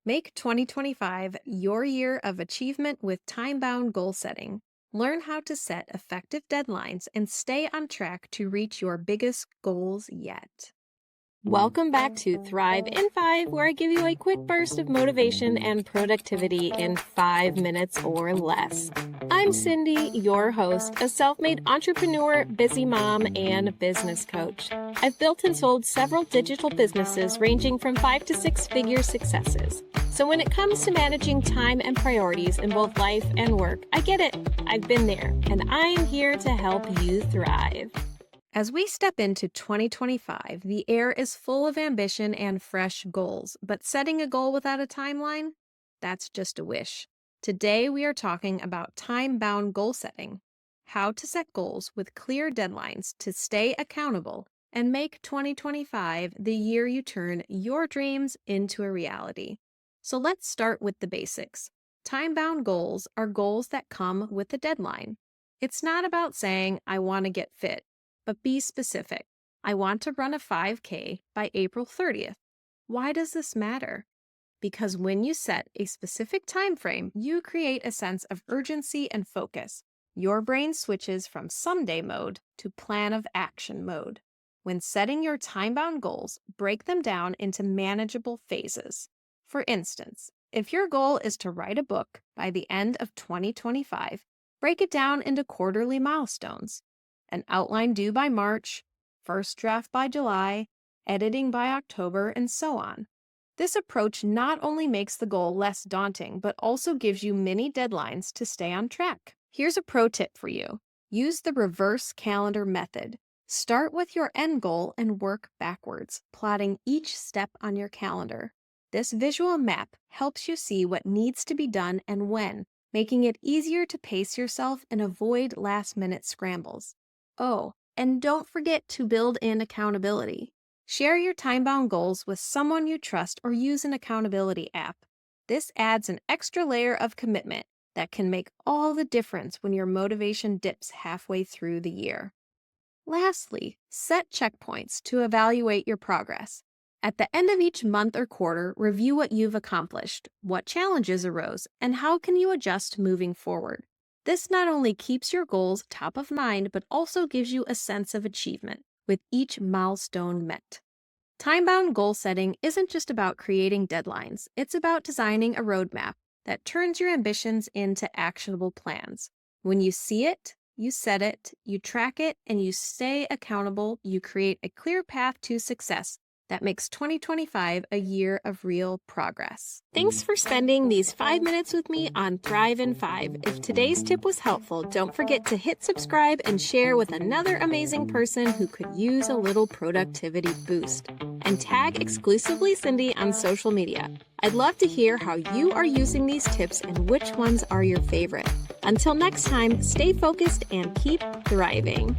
Make 2025 your year of achievement with time-bound goal setting. Learn how to set effective deadlines and stay on track to reach your biggest goals yet. Welcome back to Thrive in 5, where I give you a quick burst of motivation and productivity in 5 minutes or less. I'm Cindy, your host, a self-made entrepreneur, busy mom, and business coach. I've built and sold several digital businesses ranging from 5 to 6-figure successes. So when it comes to managing time and priorities in both life and work, I get it. I've been there, and I'm here to help you thrive. As we step into 2025, the air is full of ambition and fresh goals, but setting a goal without a timeline? That's just a wish. Today, we are talking about time-bound goal setting, how to set goals with clear deadlines to stay accountable and make 2025 the year you turn your dreams into a reality. So let's start with the basics. Time-bound goals are goals that come with a deadline. It's not about saying, I want to get fit, but be specific. I want to run a 5K by April 30th. Why does this matter? Because when you set a specific time frame, you create a sense of urgency and focus. Your brain switches from someday mode to plan of action mode. When setting your time-bound goals, break them down into manageable phases. For instance, if your goal is to write a book by the end of 2025, break it down into quarterly milestones. An outline due by March, first draft by July, editing by October, and so on. This approach not only makes the goal less daunting, but also gives you mini deadlines to stay on track. Here's a pro tip for you. Use the reverse calendar method. Start with your end goal and work backwards, plotting each step on your calendar. This visual map helps you see what needs to be done and when, making it easier to pace yourself and avoid last-minute scrambles. Oh, and don't forget to build in accountability. Share your time-bound goals with someone you trust or use an accountability app. This adds an extra layer of commitment that can make all the difference when your motivation dips halfway through the year. Lastly, set checkpoints to evaluate your progress. At the end of each month or quarter, review what you've accomplished, what challenges arose, and how can you adjust moving forward. This not only keeps your goals top of mind, but also gives you a sense of achievement with each milestone met. Time-bound goal setting isn't just about creating deadlines. It's about designing a roadmap that turns your ambitions into actionable plans. When you see it, you set it, you track it, and you stay accountable, you create a clear path to success that makes 2025 a year of real progress. Thanks for spending these 5 minutes with me on Thrive in 5. If today's tip was helpful, don't forget to hit subscribe and share with another amazing person who could use a little productivity boost. And tag exclusively Cindy on social media. I'd love to hear how you are using these tips and which ones are your favorite. Until next time, stay focused and keep thriving.